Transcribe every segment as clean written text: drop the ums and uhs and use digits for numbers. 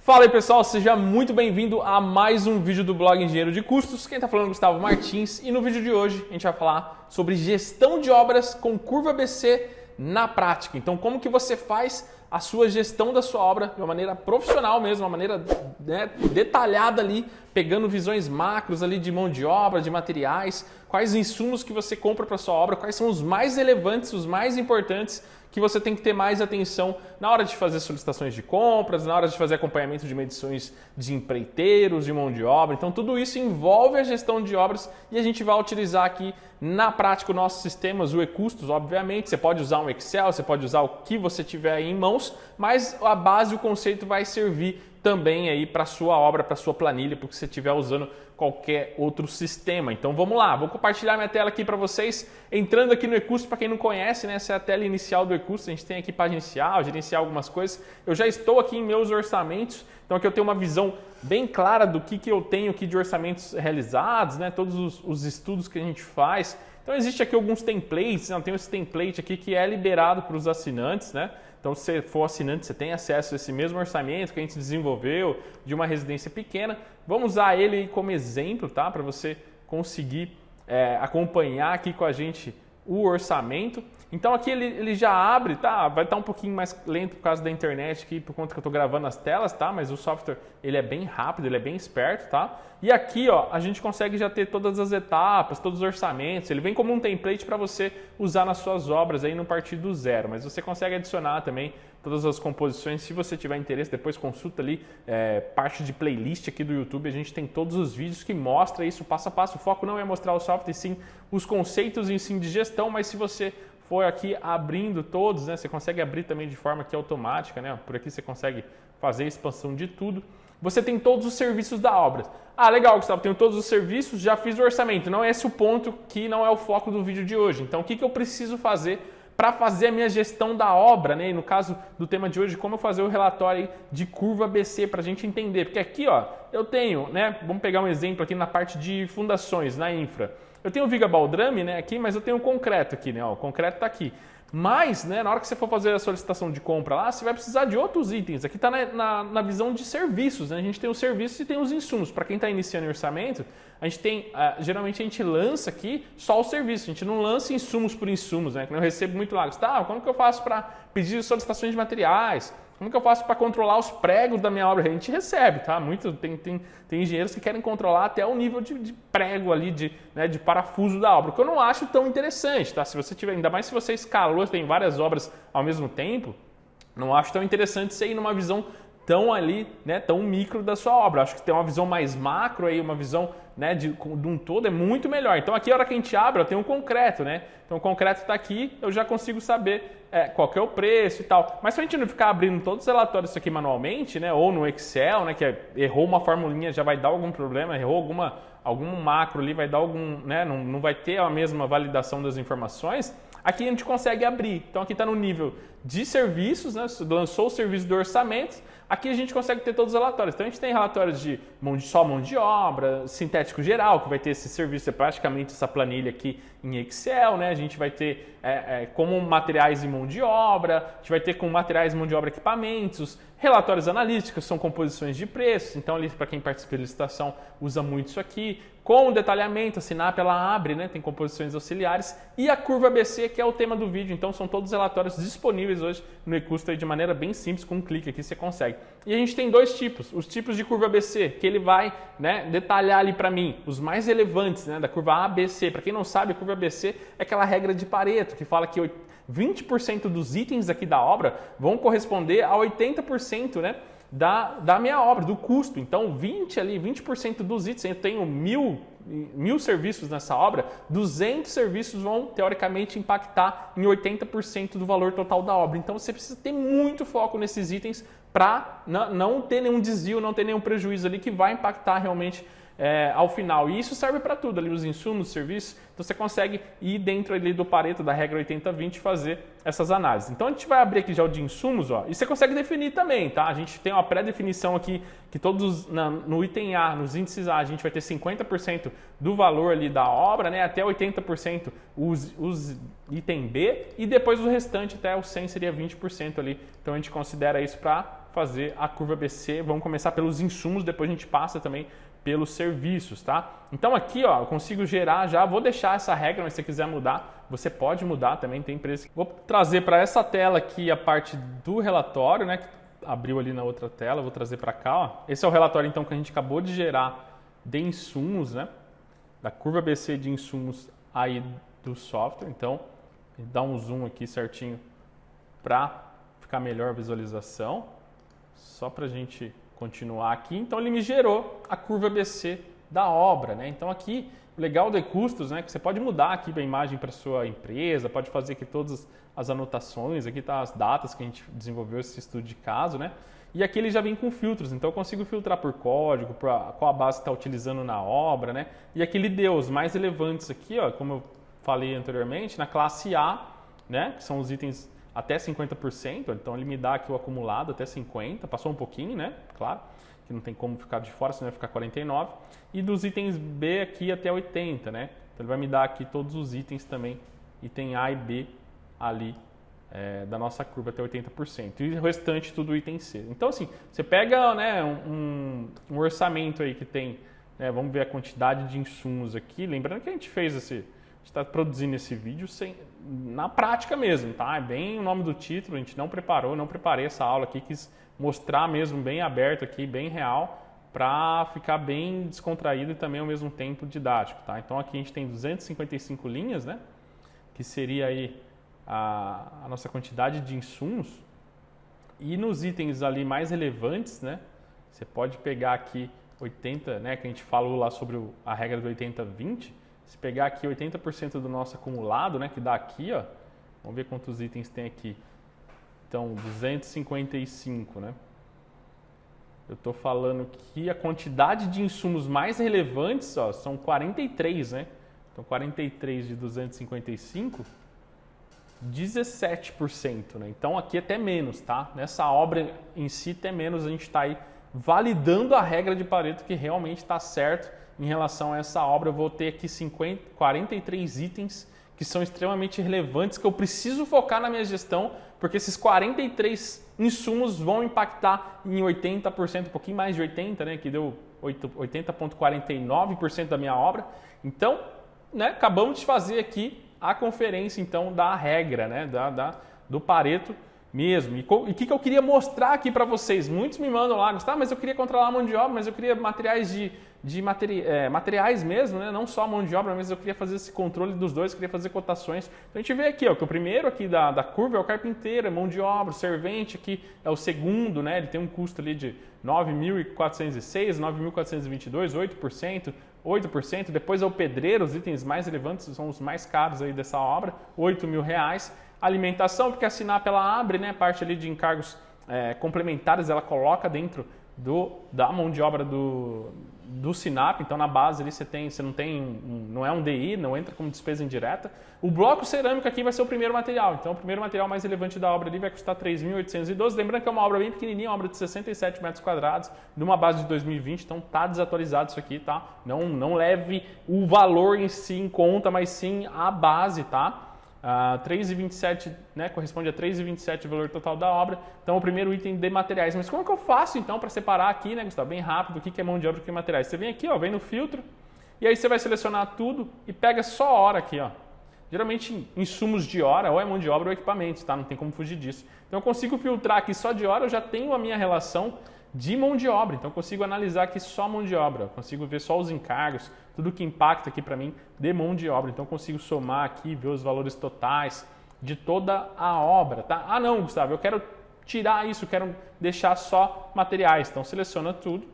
Fala aí pessoal, seja muito bem-vindo a mais um vídeo do blog Engenheiro de Custos. Quem está falando é o Gustavo Martins e no vídeo de hoje a gente vai falar sobre gestão de obras com curva ABC na prática. Então como que você faz a sua gestão da sua obra de uma maneira profissional mesmo, uma maneira detalhada ali, pegando visões macros ali de mão de obra, de materiais, quais insumos que você compra para sua obra, quais são os mais relevantes, os mais importantes que você tem que ter mais atenção na hora de fazer solicitações de compras, na hora de fazer acompanhamento de medições de empreiteiros, de mão de obra. Então tudo isso envolve a gestão de obras e a gente vai utilizar aqui na prática os nossos sistemas, o e-custos, obviamente. Você pode usar um Excel, você pode usar o que você tiver aí em mãos, mas a base, o conceito vai servir também aí para a sua obra, para a sua planilha, porque você estiver usando qualquer outro sistema. Então vamos lá, vou compartilhar minha tela aqui para vocês, entrando aqui no e-custos. Para quem não conhece, né, essa é a tela inicial do e-custos. A gente tem aqui para gerenciar algumas coisas. Eu já estou aqui em meus orçamentos, então aqui eu tenho uma visão bem clara do que eu tenho aqui de orçamentos realizados, né, todos os estudos que a gente faz. Então existe aqui alguns templates, né? Eu tenho esse template aqui que é liberado para os assinantes, né? Então, se você for assinante, você tem acesso a esse mesmo orçamento que a gente desenvolveu de uma residência pequena. Vamos usar ele como exemplo, tá? Para você conseguir acompanhar aqui com a gente o orçamento. Então, aqui ele já abre, tá? Vai estar um pouquinho mais lento por causa da internet aqui, por conta que eu estou gravando as telas, tá? Mas o software, ele é bem rápido, ele é bem esperto, tá? E aqui, ó, a gente consegue já ter todas as etapas, todos os orçamentos. Ele vem como um template para você usar nas suas obras aí no partir do zero. Mas você consegue adicionar também todas as composições. Se você tiver interesse, depois consulta ali parte de playlist aqui do YouTube. A gente tem todos os vídeos que mostram isso passo a passo. O foco não é mostrar o software, sim os conceitos em si de gestão, mas se você for aqui abrindo todos, né, você consegue abrir também de forma aqui automática, né? Por aqui você consegue fazer a expansão de tudo. Você tem todos os serviços da obra. Ah, legal, Gustavo, tenho todos os serviços, já fiz o orçamento. Não é esse o ponto, que não é o foco do vídeo de hoje. Então, o que eu preciso fazer para fazer a minha gestão da obra, né? E no caso do tema de hoje, como eu fazer o relatório de curva ABC para a gente entender. Porque aqui, ó, eu tenho, né? Vamos pegar um exemplo aqui na parte de fundações, na infra. Eu tenho o viga baldrame, né, aqui, mas eu tenho o concreto aqui, né? Ó, o concreto está aqui. Mas, né, na hora que você for fazer a solicitação de compra lá, você vai precisar de outros itens. Aqui está na visão de serviços, né? A gente tem os serviços e tem os insumos. Para quem está iniciando o orçamento, a gente tem, geralmente a gente lança aqui só o serviço. A gente não lança insumos por insumos, né? Eu recebo muito lá, Gustavo, como que eu faço para pedir solicitações de materiais? Como que eu faço para controlar os pregos da minha obra? A gente recebe, tá? Tem engenheiros que querem controlar até o nível de prego ali, de parafuso da obra, o que eu não acho tão interessante, tá? Se você tiver, ainda mais se você escalou, tem várias obras ao mesmo tempo, não acho tão interessante você ir numa visão tão ali, né, tão micro da sua obra. Acho que ter uma visão mais macro aí, uma visão, né, de um todo é muito melhor. Então aqui a hora que a gente abre, ó, tem um concreto, né? Então o concreto está aqui, eu já consigo saber qual que é o preço e tal. Mas se a gente não ficar abrindo todos os relatórios aqui manualmente, né, ou no Excel, né, que errou uma formulinha, já vai dar algum problema, errou algum macro ali, vai dar algum, né, não vai ter a mesma validação das informações. Aqui a gente consegue abrir. Então aqui está no nível de serviços, né? Lançou o serviço do orçamento. Aqui a gente consegue ter todos os relatórios. Então a gente tem relatórios de só mão de obra, sintético geral, que vai ter esse serviço, é praticamente essa planilha aqui em Excel, né? A gente vai ter como materiais e mão de obra, a gente vai ter com materiais, mão de obra, equipamentos, relatórios analíticos, são composições de preços. Então ali para quem participa da licitação usa muito isso aqui. Com o detalhamento, a Sinap ela abre, né? Tem composições auxiliares e a curva ABC, que é o tema do vídeo. Então são todos os relatórios disponíveis hoje no e-custo de maneira bem simples, com um clique aqui você consegue. E a gente tem dois tipos, os tipos de curva ABC, que ele vai, né, detalhar ali para mim os mais relevantes, né, da curva ABC. Para quem não sabe, a curva ABC é aquela regra de Pareto que fala que 20% dos itens aqui da obra vão corresponder a 80%, né, da minha obra, do custo. Então 20% dos itens, eu tenho 1000 serviços nessa obra, 200 serviços vão teoricamente impactar em 80% do valor total da obra. Então você precisa ter muito foco nesses itens para não ter nenhum desvio, não ter nenhum prejuízo ali que vai impactar realmente ao final. E isso serve para tudo, ali os insumos, os serviços. Então você consegue ir dentro ali do Pareto, da regra 80-20, e fazer essas análises. Então a gente vai abrir aqui já o de insumos, ó, e você consegue definir também, tá? A gente tem uma pré-definição aqui que todos no item A, nos índices A, a gente vai ter 50% do valor ali da obra, né? Até 80% os item B, e depois o restante até o 100 seria 20% ali. Então a gente considera isso para fazer a curva BC. Vamos começar pelos insumos, depois a gente passa também pelos serviços, tá? Então aqui, ó, eu consigo gerar já, vou deixar essa regra, mas se você quiser mudar, você pode mudar também, tem empresas. Vou trazer para essa tela aqui a parte do relatório, né, que abriu ali na outra tela, vou trazer para cá, ó. Esse é o relatório então que a gente acabou de gerar de insumos, né, da curva BC de insumos aí do software. Então, a gente dá um zoom aqui certinho para ficar melhor a visualização, só para a gente continuar aqui. Então ele me gerou a curva BC da obra, né? Então aqui, o legal de custos, né, que você pode mudar aqui a imagem para sua empresa, pode fazer aqui todas as anotações, aqui tá as datas que a gente desenvolveu esse estudo de caso, né? E aqui ele já vem com filtros, então eu consigo filtrar por código, por qual a base está utilizando na obra, né? E aqui ele deu os mais relevantes aqui, ó, como eu falei anteriormente, na classe A, né, que são os itens até 50%, então ele me dá aqui o acumulado até 50%, passou um pouquinho, né? Claro, que não tem como ficar de fora, senão vai ficar 49%. E dos itens B aqui até 80%, né? Então ele vai me dar aqui todos os itens também, item A e B ali da nossa curva até 80%. E o restante tudo item C. Então assim, você pega, né, um orçamento aí que tem, né, vamos ver a quantidade de insumos aqui, lembrando que a gente fez esse... A gente está produzindo esse vídeo na prática mesmo, tá? É bem o nome do título, a gente não preparei essa aula aqui, quis mostrar mesmo bem aberto aqui, bem real, para ficar bem descontraído e também ao mesmo tempo didático, tá? Então aqui a gente tem 255 linhas, né? Que seria aí a nossa quantidade de insumos. E nos itens ali mais relevantes, né? Você pode pegar aqui 80, né? Que a gente falou lá sobre a regra do 80-20. Se pegar aqui 80% do nosso acumulado, né, que dá aqui, ó, vamos ver quantos itens tem aqui. Então, 255, né? Eu estou falando que a quantidade de insumos mais relevantes, ó, são 43, né? Então, 43 de 255, 17%, né? Então, aqui até menos, tá? Nessa obra em si, até menos, a gente está aí validando a regra de Pareto que realmente está certo. Em relação a essa obra, eu vou ter aqui 43 itens que são extremamente relevantes, que eu preciso focar na minha gestão, porque esses 43 insumos vão impactar em 80%, um pouquinho mais de 80%, né, que deu 80,49% da minha obra. Então, né, acabamos de fazer aqui a conferência então, da regra, né, do Pareto mesmo. E o que eu queria mostrar aqui para vocês? Muitos me mandam lá, Gustavo, mas eu queria controlar a mão de obra, mas eu queria materiais materiais mesmo, né? Não só a mão de obra, mas eu queria fazer esse controle dos dois, queria fazer cotações. Então a gente vê aqui, ó, que o primeiro aqui da curva é o carpinteiro, é mão de obra, o servente aqui é o segundo, né? Ele tem um custo ali de 9.406, 9.422, 8%, depois é o pedreiro, os itens mais relevantes são os mais caros aí dessa obra, R$8.000. Alimentação, porque a Sinap ela abre, né, parte ali de encargos complementares, ela coloca dentro da mão de obra do Sinap, então na base ali você não tem, não é um DI, não entra como despesa indireta. O bloco cerâmico aqui vai ser o primeiro material, então o primeiro material mais relevante da obra ali vai custar 3.812, lembrando que é uma obra bem pequenininha, uma obra de 67 metros quadrados, numa base de 2020, então tá desatualizado isso aqui, tá? Não leve o valor em si em conta, mas sim a base, tá? 3,27, né, corresponde a 3,27 o valor total da obra. Então, o primeiro item de materiais. Mas como que eu faço, então, para separar aqui, né, Gustavo, bem rápido, o que é mão de obra e o que é materiais? Você vem aqui, ó, vem no filtro, e aí você vai selecionar tudo e pega só a hora aqui, ó. Geralmente, insumos de hora, ou é mão de obra ou equipamentos, tá? Não tem como fugir disso. Então, eu consigo filtrar aqui só de hora, eu já tenho a minha relação de mão de obra. Então, eu consigo analisar aqui só mão de obra, eu consigo ver só os encargos, tudo que impacta aqui para mim de mão de obra. Então, eu consigo somar aqui, ver os valores totais de toda a obra, tá? Ah, não, Gustavo, eu quero tirar isso, eu quero deixar só materiais. Então, seleciona tudo,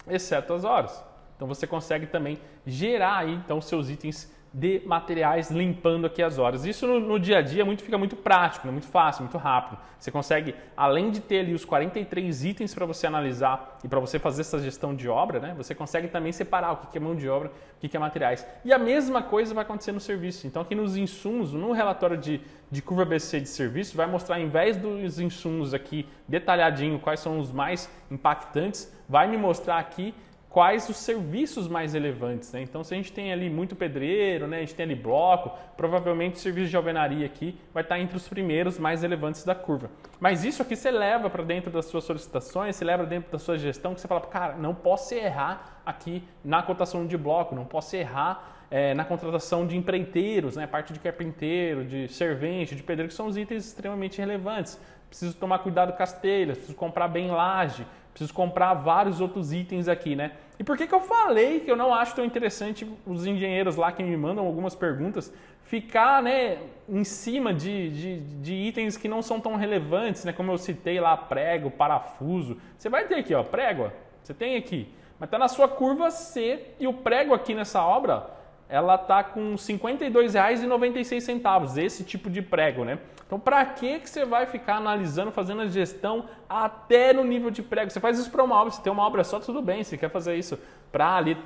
exceto as horas. Então, você consegue também gerar aí, então, seus itens de materiais limpando aqui as horas. Isso no dia a dia fica muito prático, né? Muito fácil, muito rápido. Você consegue, além de ter ali os 43 itens para você analisar e para você fazer essa gestão de obra, né? Você consegue também separar o que é mão de obra, o que é materiais. E a mesma coisa vai acontecer no serviço. Então aqui nos insumos, no relatório de curva BC de serviço, vai mostrar, ao invés dos insumos aqui detalhadinho, quais são os mais impactantes, vai me mostrar aqui quais os serviços mais relevantes, né? Então, se a gente tem ali muito pedreiro, né? A gente tem ali bloco, provavelmente o serviço de alvenaria aqui vai estar entre os primeiros mais relevantes da curva. Mas isso aqui você leva para dentro das suas solicitações, você leva dentro da sua gestão, que você fala, cara, não posso errar aqui na cotação de bloco, não posso errar na contratação de empreiteiros, né? Parte de carpinteiro, de servente, de pedreiro, que são os itens extremamente relevantes. Preciso tomar cuidado com as telhas, preciso comprar bem laje, preciso comprar vários outros itens aqui, né? E por que eu falei que eu não acho tão interessante os engenheiros lá que me mandam algumas perguntas ficar, né, em cima de itens que não são tão relevantes, né? Como eu citei lá, prego, parafuso. Você vai ter aqui, ó, prego, ó, você tem aqui, mas tá na sua curva C e o prego aqui nessa obra, ela tá com R$ 52,96, esse tipo de prego, né? Então, para que você vai ficar analisando, fazendo a gestão até no nível de prego? Você faz isso para uma obra, você tem uma obra só, tudo bem. Você quer fazer isso para ali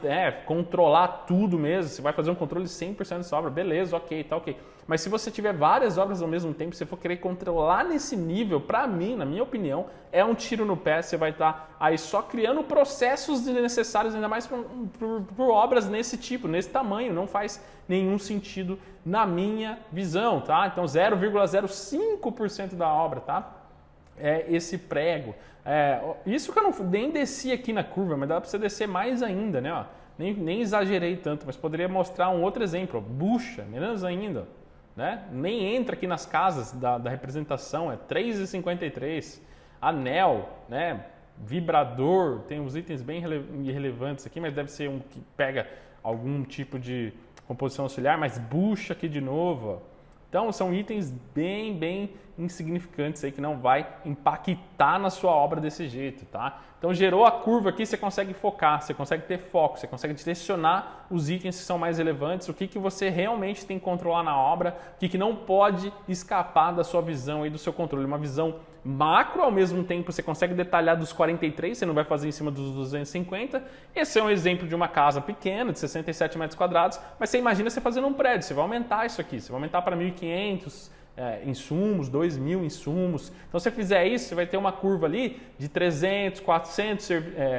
controlar tudo mesmo, você vai fazer um controle 100% dessa obra, beleza, ok, tá ok. Mas se você tiver várias obras ao mesmo tempo, se você for querer controlar nesse nível, para mim, na minha opinião, é um tiro no pé. Você vai estar aí só criando processos desnecessários, ainda mais por obras nesse tipo, nesse tamanho. Não faz nenhum sentido na minha visão, tá? Então 0,05% da obra, tá? É esse prego. Isso que eu nem desci aqui na curva, mas dá para você descer mais ainda, né? Ó, nem exagerei tanto, mas poderia mostrar um outro exemplo. Ó, bucha, menos ainda, né? Nem entra aqui nas casas da representação, é 3,53. Anel, né? Vibrador, tem uns itens bem irrelevantes aqui, mas deve ser um que pega algum tipo de composição auxiliar, mas bucha aqui de novo, ó. Então, são itens bem insignificantes aí que não vai impactar na sua obra desse jeito, tá? Então, gerou a curva aqui, você consegue focar, você consegue ter foco, você consegue direcionar os itens que são mais relevantes, o que você realmente tem que controlar na obra, o que não pode escapar da sua visão e do seu controle. Uma visão macro, ao mesmo tempo você consegue detalhar dos 43, você não vai fazer em cima dos 250. Esse é um exemplo de uma casa pequena, de 67 metros quadrados, mas você imagina você fazendo um prédio, você vai aumentar isso aqui, você vai aumentar para 1.500 insumos, 2.000 insumos. Então, se você fizer isso, você vai ter uma curva ali de 300, 400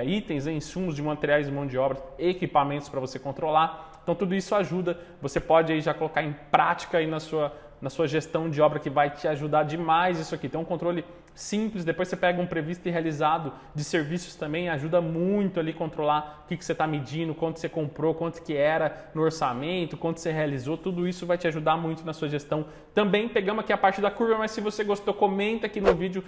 itens, insumos de materiais de mão de obra, equipamentos para você controlar. Então, tudo isso ajuda, você pode aí já colocar em prática aí na sua gestão de obra, que vai te ajudar demais isso aqui. Tem um controle simples, depois você pega um previsto e realizado de serviços também, ajuda muito ali controlar o que você está medindo, quanto você comprou, quanto que era no orçamento, quanto você realizou, tudo isso vai te ajudar muito na sua gestão. Também pegamos aqui a parte da curva, mas se você gostou, comenta aqui no vídeo,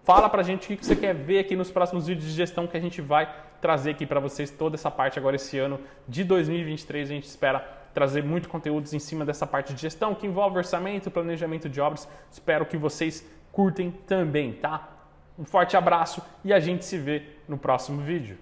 fala pra gente o que você quer ver aqui nos próximos vídeos de gestão, que a gente vai trazer aqui para vocês toda essa parte agora esse ano de 2023, a gente espera trazer muito conteúdos em cima dessa parte de gestão, que envolve orçamento, planejamento de obras. Espero que vocês curtem também, tá? Um forte abraço e a gente se vê no próximo vídeo.